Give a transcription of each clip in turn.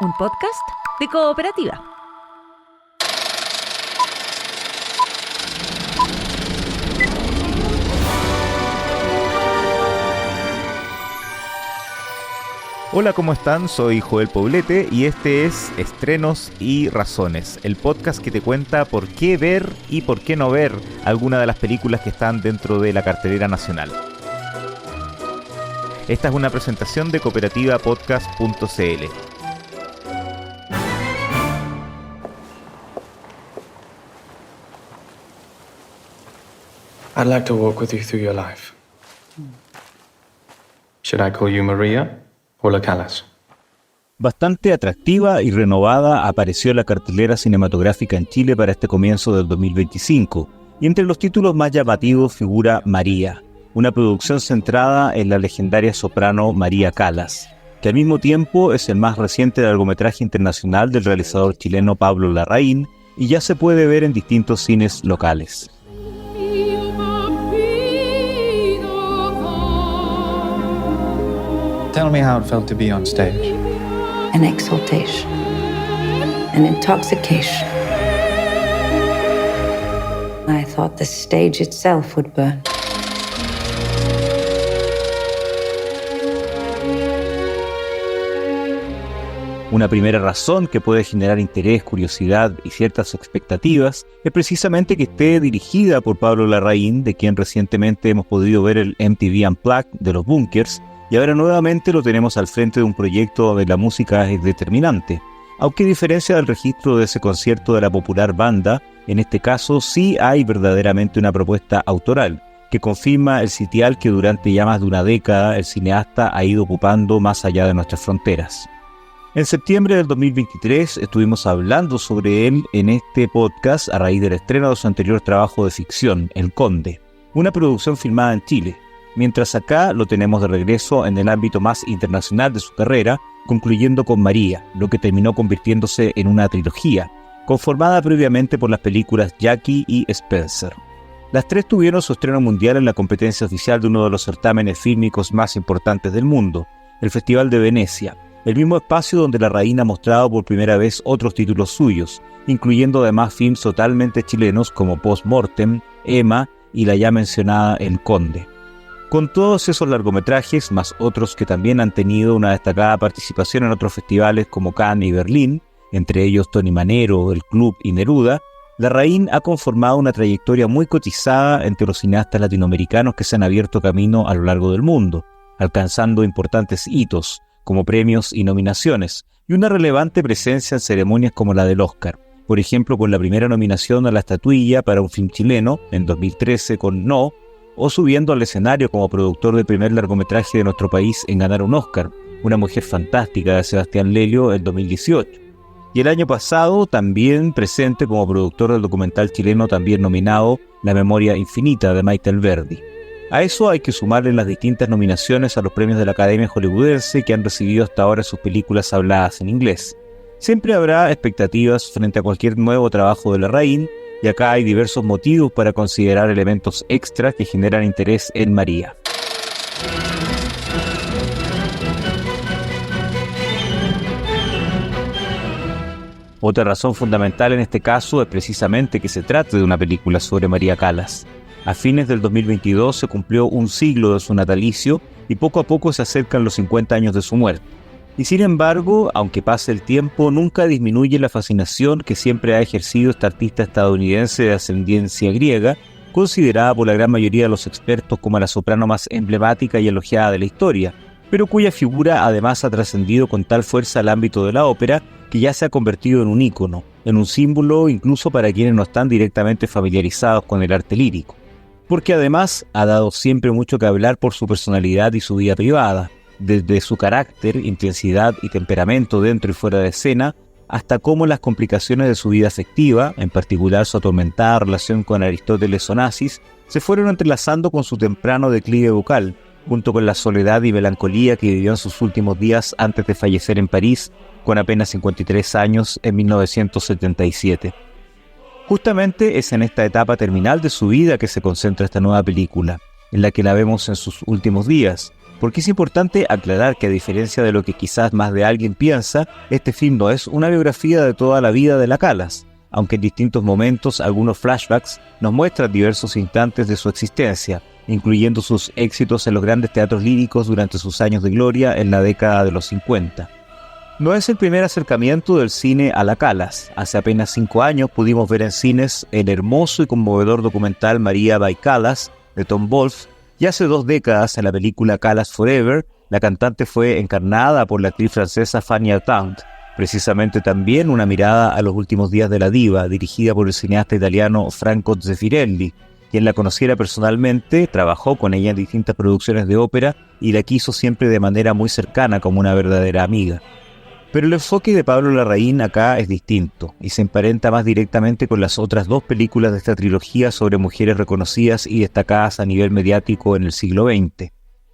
un podcast de Cooperativa. Hola, ¿cómo están? Soy Joel Poblete y este es Estrenos y Razones, el podcast que te cuenta por qué ver y por qué no ver alguna de las películas que están dentro de la cartelera nacional. Esta es una presentación de cooperativapodcast.cl. I'd like to walk with you through your life. Should I call you Maria o La Callas? Bastante atractiva y renovada apareció la cartelera cinematográfica en Chile para este comienzo del 2025, y entre los títulos más llamativos figura María, una producción centrada en la legendaria soprano María Callas, que al mismo tiempo es el más reciente largometraje internacional del realizador chileno Pablo Larraín y ya se puede ver en distintos cines locales. Tell me how it felt to be on stage. An exaltation, an intoxication. I thought the stage itself would burn. Una primera razón que puede generar interés, curiosidad y ciertas expectativas es precisamente que esté dirigida por Pablo Larraín, de quien recientemente hemos podido ver el MTV Unplugged de los Bunkers, y ahora nuevamente lo tenemos al frente de un proyecto donde la música es determinante. Aunque a diferencia del registro de ese concierto de la popular banda, en este caso sí hay verdaderamente una propuesta autoral, que confirma el sitial que durante ya más de una década el cineasta ha ido ocupando más allá de nuestras fronteras. En septiembre del 2023 estuvimos hablando sobre él en este podcast a raíz del estreno de su anterior trabajo de ficción, El Conde, una producción filmada en Chile, mientras acá lo tenemos de regreso en el ámbito más internacional de su carrera, concluyendo con María, lo que terminó convirtiéndose en una trilogía, conformada previamente por las películas Jackie y Spencer. Las tres tuvieron su estreno mundial en la competencia oficial de uno de los certámenes fílmicos más importantes del mundo, el Festival de Venecia, el mismo espacio donde Larraín ha mostrado por primera vez otros títulos suyos, incluyendo además films totalmente chilenos como Post Mortem, Emma y la ya mencionada El Conde. Con todos esos largometrajes, más otros que también han tenido una destacada participación en otros festivales como Cannes y Berlín, entre ellos Tony Manero, El Club y Neruda, Larraín ha conformado una trayectoria muy cotizada entre los cineastas latinoamericanos que se han abierto camino a lo largo del mundo, alcanzando importantes hitos, como premios y nominaciones, y una relevante presencia en ceremonias como la del Oscar, por ejemplo con la primera nominación a la estatuilla para un film chileno, en 2013 con No, o subiendo al escenario como productor del primer largometraje de nuestro país en ganar un Oscar, Una mujer fantástica de Sebastián Lelio en 2018. Y el año pasado también presente como productor del documental chileno también nominado La memoria infinita de Maite Alberdi. A eso hay que sumarle las distintas nominaciones a los premios de la Academia Hollywoodense que han recibido hasta ahora sus películas habladas en inglés. Siempre habrá expectativas frente a cualquier nuevo trabajo de Larraín, y acá hay diversos motivos para considerar elementos extra que generan interés en María. Otra razón fundamental en este caso es precisamente que se trate de una película sobre María Callas. A fines del 2022 se cumplió un siglo de su natalicio y poco a poco se acercan los 50 años de su muerte. Y sin embargo, aunque pase el tiempo, nunca disminuye la fascinación que siempre ha ejercido esta artista estadounidense de ascendencia griega, considerada por la gran mayoría de los expertos como la soprano más emblemática y elogiada de la historia, pero cuya figura además ha trascendido con tal fuerza al ámbito de la ópera que ya se ha convertido en un ícono, en un símbolo incluso para quienes no están directamente familiarizados con el arte lírico. Porque además ha dado siempre mucho que hablar por su personalidad y su vida privada, desde su carácter, intensidad y temperamento dentro y fuera de escena, hasta cómo las complicaciones de su vida afectiva, en particular su atormentada relación con Aristóteles Onassis, se fueron entrelazando con su temprano declive vocal, junto con la soledad y melancolía que vivió en sus últimos días antes de fallecer en París, con apenas 53 años en 1977. Justamente es en esta etapa terminal de su vida que se concentra esta nueva película, en la que la vemos en sus últimos días, Porque es importante aclarar que, a diferencia de lo que quizás más de alguien piensa, este film no es una biografía de toda la vida de la Callas, aunque en distintos momentos algunos flashbacks nos muestran diversos instantes de su existencia, incluyendo sus éxitos en los grandes teatros líricos durante sus años de gloria en la década de los 50. No es el primer acercamiento del cine a la Callas. Hace apenas 5 años pudimos ver en cines el hermoso y conmovedor documental María by Callas, de Tom Wolfe, y hace 2 décadas en la película Callas Forever, la cantante fue encarnada por la actriz francesa Fanny Ardant, precisamente también una mirada a los últimos días de la diva, dirigida por el cineasta italiano Franco Zeffirelli. Quien la conociera personalmente, trabajó con ella en distintas producciones de ópera y la quiso siempre de manera muy cercana como una verdadera amiga. Pero el enfoque de Pablo Larraín acá es distinto y se emparenta más directamente con las otras 2 películas de esta trilogía sobre mujeres reconocidas y destacadas a nivel mediático en el siglo XX.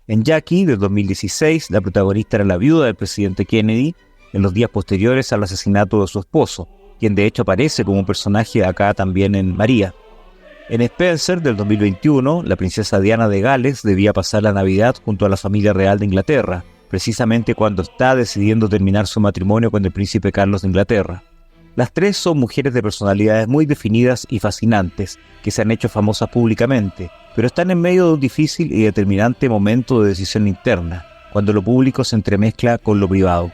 En Jackie, de 2016, la protagonista era la viuda del presidente Kennedy en los días posteriores al asesinato de su esposo, quien de hecho aparece como un personaje acá también en María. En Spencer, del 2021, la princesa Diana de Gales debía pasar la Navidad junto a la familia real de Inglaterra, precisamente cuando está decidiendo terminar su matrimonio con el príncipe Carlos de Inglaterra. Las 3 son mujeres de personalidades muy definidas y fascinantes, que se han hecho famosas públicamente, pero están en medio de un difícil y determinante momento de decisión interna, cuando lo público se entremezcla con lo privado.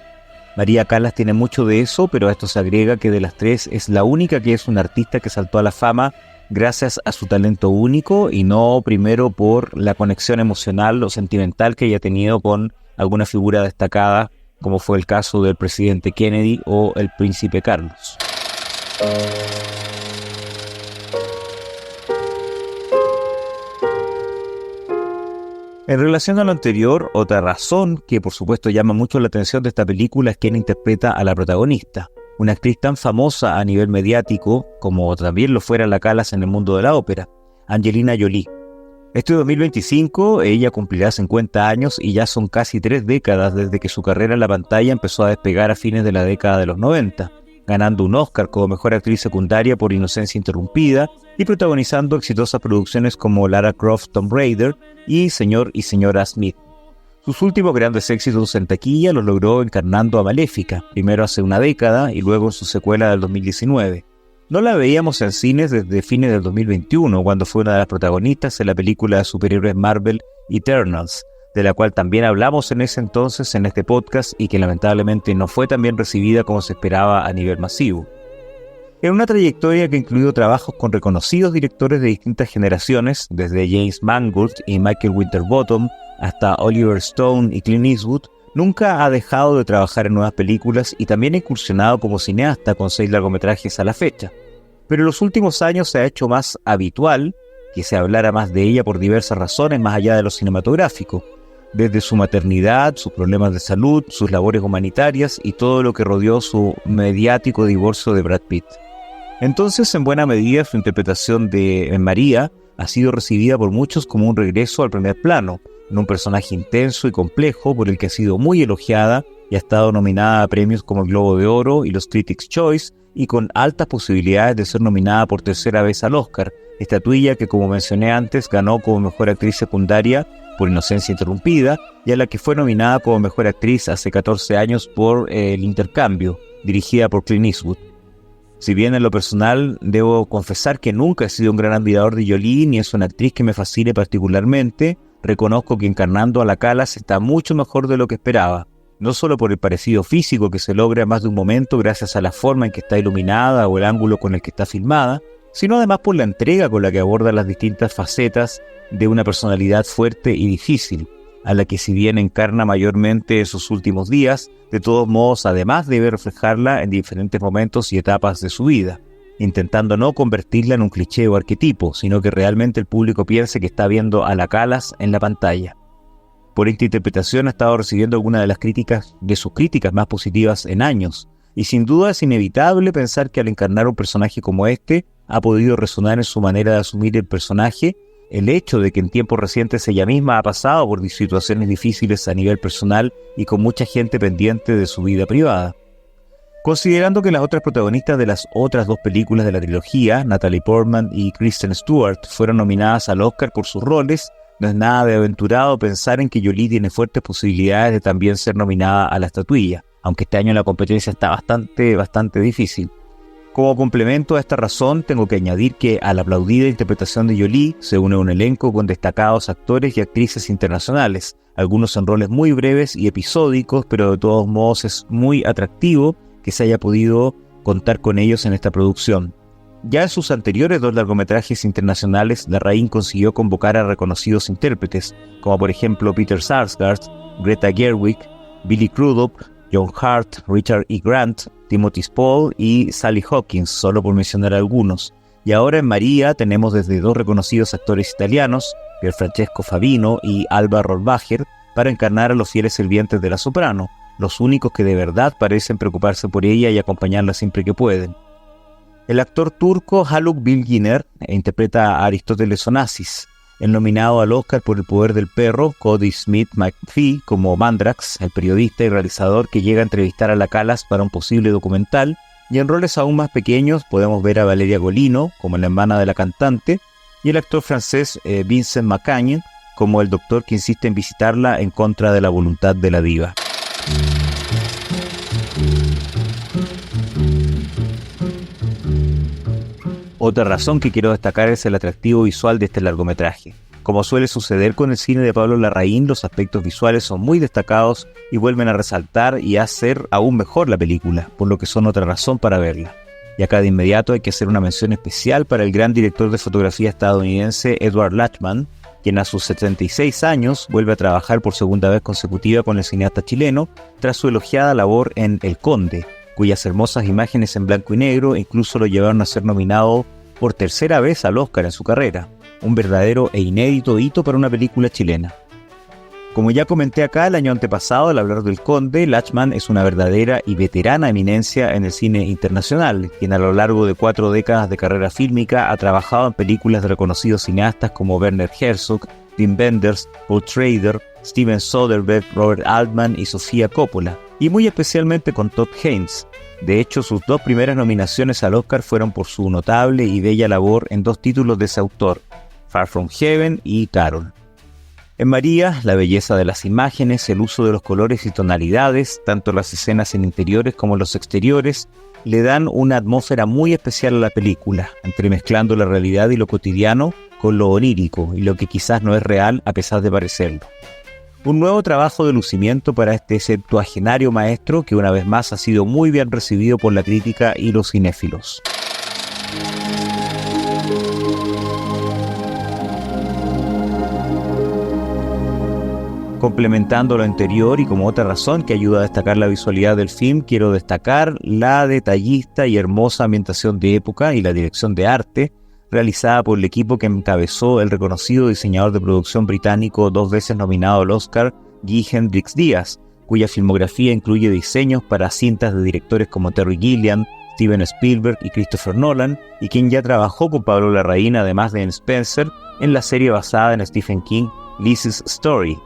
María Callas tiene mucho de eso, pero a esto se agrega que de las 3 es la única que es una artista que saltó a la fama gracias a su talento único y no primero por la conexión emocional o sentimental que haya tenido con alguna figura destacada, como fue el caso del presidente Kennedy o el príncipe Carlos. En relación a lo anterior, otra razón que por supuesto llama mucho la atención de esta película es quién interpreta a la protagonista, una actriz tan famosa a nivel mediático como también lo fuera la Callas en el mundo de la ópera, Angelina Jolie. Este 2025 ella cumplirá 50 años y ya son casi 3 décadas desde que su carrera en la pantalla empezó a despegar a fines de la década de los 90, ganando un Oscar como mejor actriz secundaria por Inocencia Interrumpida y protagonizando exitosas producciones como Lara Croft Tomb Raider y Señor y Señora Smith. Sus últimos grandes éxitos en taquilla los logró encarnando a Maléfica, primero hace una década y luego en su secuela del 2019. No la veíamos en cines desde fines del 2021, cuando fue una de las protagonistas en la película de superhéroes Marvel Eternals, de la cual también hablamos en ese entonces en este podcast y que lamentablemente no fue tan bien recibida como se esperaba a nivel masivo. En una trayectoria que ha incluido trabajos con reconocidos directores de distintas generaciones, desde James Mangold y Michael Winterbottom hasta Oliver Stone y Clint Eastwood, nunca ha dejado de trabajar en nuevas películas y también ha incursionado como cineasta con 6 largometrajes a la fecha. Pero en los últimos años se ha hecho más habitual que se hablara más de ella por diversas razones más allá de lo cinematográfico, desde su maternidad, sus problemas de salud, sus labores humanitarias y todo lo que rodeó su mediático divorcio de Brad Pitt. Entonces, en buena medida, su interpretación de María ha sido recibida por muchos como un regreso al primer plano, en un personaje intenso y complejo por el que ha sido muy elogiada y ha estado nominada a premios como el Globo de Oro y los Critics' Choice y con altas posibilidades de ser nominada por 3ª vez al Oscar, estatuilla que, como mencioné antes, ganó como mejor actriz secundaria por Inocencia Interrumpida y a la que fue nominada como mejor actriz hace 14 años por El Intercambio, dirigida por Clint Eastwood. Si bien en lo personal debo confesar que nunca he sido un gran admirador de Jolie ni es una actriz que me fascine particularmente, reconozco que encarnando a la Callas está mucho mejor de lo que esperaba, no solo por el parecido físico que se logra en más de un momento gracias a la forma en que está iluminada o el ángulo con el que está filmada, sino además por la entrega con la que aborda las distintas facetas de una personalidad fuerte y difícil, a la que si bien encarna mayormente en sus últimos días, de todos modos además debe reflejarla en diferentes momentos y etapas de su vida, intentando no convertirla en un cliché o arquetipo, sino que realmente el público piense que está viendo a la Callas en la pantalla. Por esta interpretación ha estado recibiendo algunas de sus críticas más positivas en años, y sin duda es inevitable pensar que al encarnar un personaje como este, ha podido resonar en su manera de asumir el personaje el hecho de que en tiempos recientes ella misma ha pasado por situaciones difíciles a nivel personal y con mucha gente pendiente de su vida privada. Considerando que las otras protagonistas de las otras 2 películas de la trilogía, Natalie Portman y Kristen Stewart, fueron nominadas al Oscar por sus roles, No es nada de aventurado pensar en que Jolie tiene fuertes posibilidades de también ser nominada a la estatuilla, aunque este año la competencia está bastante difícil. Como complemento a esta razón, tengo que añadir que a la aplaudida interpretación de Jolie se une un elenco con destacados actores y actrices internacionales, algunos en roles muy breves y episódicos, pero de todos modos es muy atractivo que se haya podido contar con ellos en esta producción. Ya en sus anteriores 2 largometrajes internacionales, Larraín consiguió convocar a reconocidos intérpretes, como por ejemplo Peter Sarsgaard, Greta Gerwig, Billy Crudup, John Hart, Richard E. Grant, Timothy Spall y Sally Hawkins, solo por mencionar algunos. Y ahora en María tenemos desde 2 reconocidos actores italianos, Pierfrancesco Favino y Alba Rohrwacher, para encarnar a los fieles sirvientes de la soprano, los únicos que de verdad parecen preocuparse por ella y acompañarla siempre que pueden. El actor turco Haluk Bilginer interpreta a Aristóteles Onassis. El nominado al Oscar por El poder del perro, Cody Smith McPhee, como Mandrax, el periodista y realizador que llega a entrevistar a la Callas para un posible documental, y en roles aún más pequeños podemos ver a Valeria Golino, como la hermana de la cantante, y el actor francés Vincent Macaigne, como el doctor que insiste en visitarla en contra de la voluntad de la diva. Otra razón que quiero destacar es el atractivo visual de este largometraje. Como suele suceder con el cine de Pablo Larraín, los aspectos visuales son muy destacados y vuelven a resaltar y a hacer aún mejor la película, por lo que son otra razón para verla. Y acá de inmediato hay que hacer una mención especial para el gran director de fotografía estadounidense Edward Lachman, quien a sus 76 años vuelve a trabajar por segunda vez consecutiva con el cineasta chileno tras su elogiada labor en El Conde, cuyas hermosas imágenes en blanco y negro incluso lo llevaron a ser nominado por tercera vez al Oscar en su carrera, un verdadero e inédito hito para una película chilena. Como ya comenté acá el año antepasado al hablar del Conde, Lachman es una verdadera y veterana eminencia en el cine internacional, quien a lo largo de 4 décadas de carrera fílmica ha trabajado en películas de reconocidos cineastas como Werner Herzog, Wim Wenders, Paul Schrader, Steven Soderbergh, Robert Altman y Sofía Coppola, y muy especialmente con Todd Haynes. De hecho, sus 2 primeras nominaciones al Oscar fueron por su notable y bella labor en 2 títulos de ese autor, Far From Heaven y Carol. En María, la belleza de las imágenes, el uso de los colores y tonalidades, tanto las escenas en interiores como en los exteriores, le dan una atmósfera muy especial a la película, entremezclando la realidad y lo cotidiano con lo onírico y lo que quizás no es real a pesar de parecerlo. Un nuevo trabajo de lucimiento para este septuagenario maestro que una vez más ha sido muy bien recibido por la crítica y los cinéfilos. Complementando lo anterior y como otra razón que ayuda a destacar la visualidad del film, quiero destacar la detallista y hermosa ambientación de época y la dirección de arte realizada por el equipo que encabezó el reconocido diseñador de producción británico 2 veces nominado al Oscar, Guy Hendrix Díaz, cuya filmografía incluye diseños para cintas de directores como Terry Gilliam, Steven Spielberg y Christopher Nolan, y quien ya trabajó con Pablo Larraín, además de en Spencer, en la serie basada en Stephen King, Liz's Story.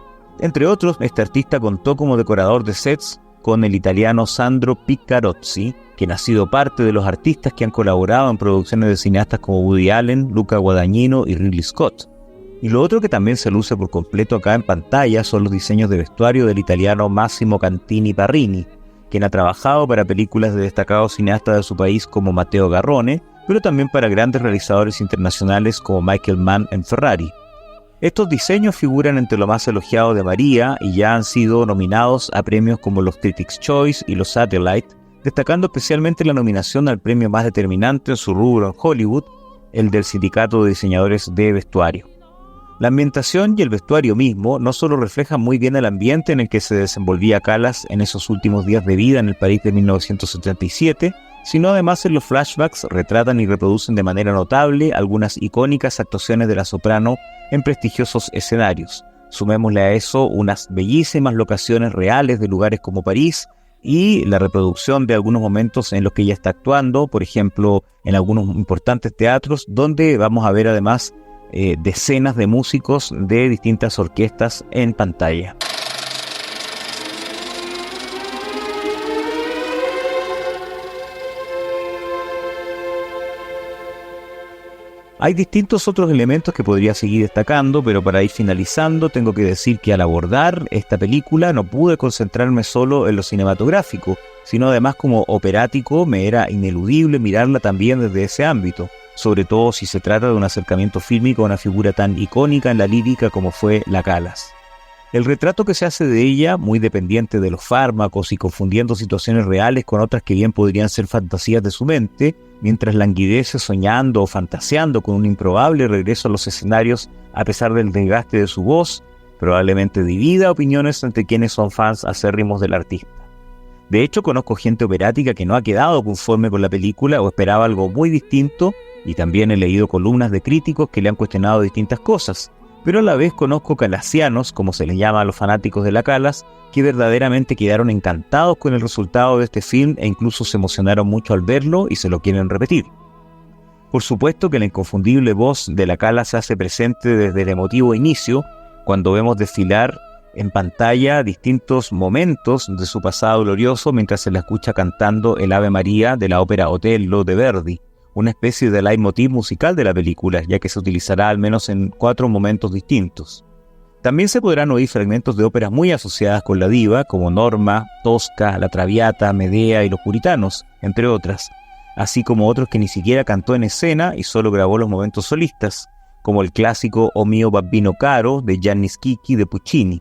Entre otros, este artista contó como decorador de sets con el italiano Sandro Piccarozzi, quien ha sido parte de los artistas que han colaborado en producciones de cineastas como Woody Allen, Luca Guadagnino y Ridley Scott. Y lo otro que también se luce por completo acá en pantalla son los diseños de vestuario del italiano Massimo Cantini Parrini, quien ha trabajado para películas de destacados cineastas de su país como Matteo Garrone, pero también para grandes realizadores internacionales como Michael Mann en Ferrari. Estos diseños figuran entre lo más elogiado de María y ya han sido nominados a premios como los Critics' Choice y los Satellite, destacando especialmente la nominación al premio más determinante en su rubro en Hollywood, el del Sindicato de Diseñadores de Vestuario. La ambientación y el vestuario mismo no solo reflejan muy bien el ambiente en el que se desenvolvía Callas en esos últimos días de vida en el París de 1977, sino además en los flashbacks retratan y reproducen de manera notable algunas icónicas actuaciones de la soprano en prestigiosos escenarios. Sumémosle a eso unas bellísimas locaciones reales de lugares como París y la reproducción de algunos momentos en los que ella está actuando, por ejemplo, en algunos importantes teatros, donde vamos a ver además decenas de músicos de distintas orquestas en pantalla. Hay distintos otros elementos que podría seguir destacando, pero para ir finalizando tengo que decir que al abordar esta película no pude concentrarme solo en lo cinematográfico, sino además como operático me era ineludible mirarla también desde ese ámbito, sobre todo si se trata de un acercamiento fílmico a una figura tan icónica en la lírica como fue la Callas. El retrato que se hace de ella, muy dependiente de los fármacos y confundiendo situaciones reales con otras que bien podrían ser fantasías de su mente, mientras languidece soñando o fantaseando con un improbable regreso a los escenarios a pesar del desgaste de su voz, probablemente divida opiniones entre quienes son fans acérrimos del artista. De hecho, conozco gente operática que no ha quedado conforme con la película o esperaba algo muy distinto, y también he leído columnas de críticos que le han cuestionado distintas cosas, pero a la vez conozco calasianos, como se les llama a los fanáticos de la Callas, que verdaderamente quedaron encantados con el resultado de este film e incluso se emocionaron mucho al verlo y se lo quieren repetir. Por supuesto que la inconfundible voz de la Callas se hace presente desde el emotivo inicio, cuando vemos desfilar en pantalla distintos momentos de su pasado glorioso mientras se la escucha cantando el Ave María de la ópera Otello de Verdi, una especie de leitmotiv musical de la película, ya que se utilizará al menos en 4 momentos distintos. También se podrán oír fragmentos de óperas muy asociadas con la diva, como Norma, Tosca, La Traviata, Medea y Los Puritanos, entre otras, así como otros que ni siquiera cantó en escena y solo grabó los momentos solistas, como el clásico O mio babbino caro de Gianni Schicchi de Puccini.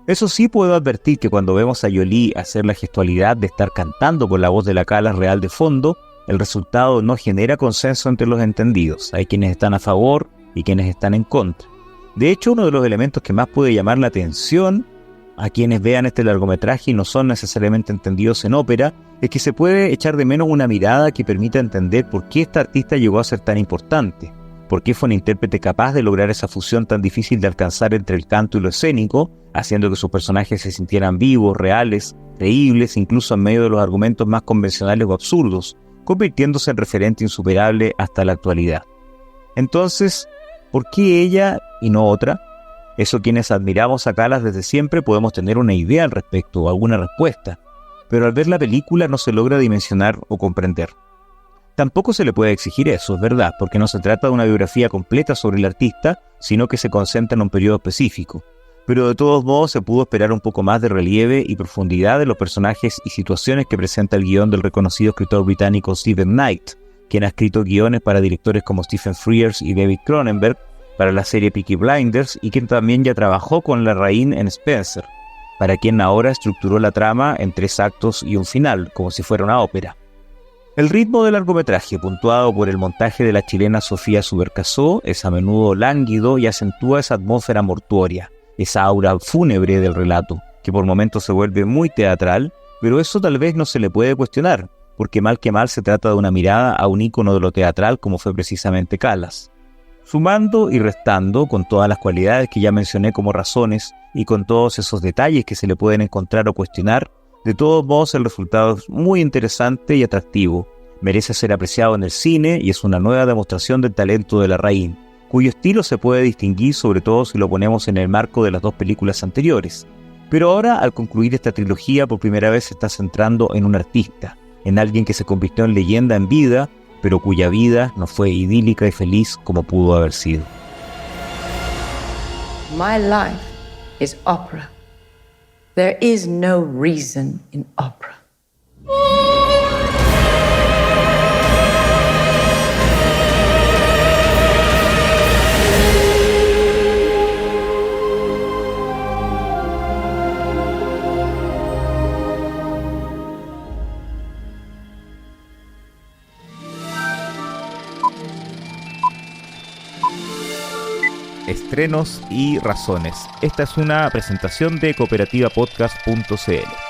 Eso sí, puedo advertir que cuando vemos a Jolie hacer la gestualidad de estar cantando con la voz de la Callas real de fondo, el resultado no genera consenso entre los entendidos. Hay quienes están a favor y quienes están en contra. De hecho, uno de los elementos que más puede llamar la atención a quienes vean este largometraje y no son necesariamente entendidos en ópera, es que se puede echar de menos una mirada que permita entender por qué esta artista llegó a ser tan importante, por qué fue un intérprete capaz de lograr esa fusión tan difícil de alcanzar entre el canto y lo escénico, haciendo que sus personajes se sintieran vivos, reales, creíbles, incluso en medio de los argumentos más convencionales o absurdos, convirtiéndose en referente insuperable hasta la actualidad. Entonces, ¿por qué ella y no otra? Eso quienes admiramos a Callas desde siempre podemos tener una idea al respecto o alguna respuesta, pero al ver la película no se logra dimensionar o comprender. Tampoco se le puede exigir eso, es verdad, porque no se trata de una biografía completa sobre el artista, sino que se concentra en un periodo específico. Pero de todos modos se pudo esperar un poco más de relieve y profundidad de los personajes y situaciones que presenta el guión del reconocido escritor británico Stephen Knight, quien ha escrito guiones para directores como Stephen Frears y David Cronenberg para la serie Peaky Blinders y quien también ya trabajó con Larraín en Spencer, para quien ahora estructuró la trama en 3 actos y un final, como si fuera una ópera. El ritmo del largometraje, puntuado por el montaje de la chilena Sofía Subercasó, es a menudo lánguido y acentúa esa atmósfera mortuoria, esa aura fúnebre del relato, que por momentos se vuelve muy teatral, pero eso tal vez no se le puede cuestionar, porque mal que mal se trata de una mirada a un ícono de lo teatral como fue precisamente Callas. Sumando y restando, con todas las cualidades que ya mencioné como razones y con todos esos detalles que se le pueden encontrar o cuestionar, de todos modos el resultado es muy interesante y atractivo, merece ser apreciado en el cine y es una nueva demostración del talento de Larraín, cuyo estilo se puede distinguir sobre todo si lo ponemos en el marco de las 2 películas anteriores. Pero ahora, al concluir esta trilogía, por primera vez se está centrando en un artista, en alguien que se convirtió en leyenda en vida, pero cuya vida no fue idílica y feliz como pudo haber sido. My life is opera. There is no reason in opera. Estrenos y razones. Esta es una presentación de cooperativapodcast.cl.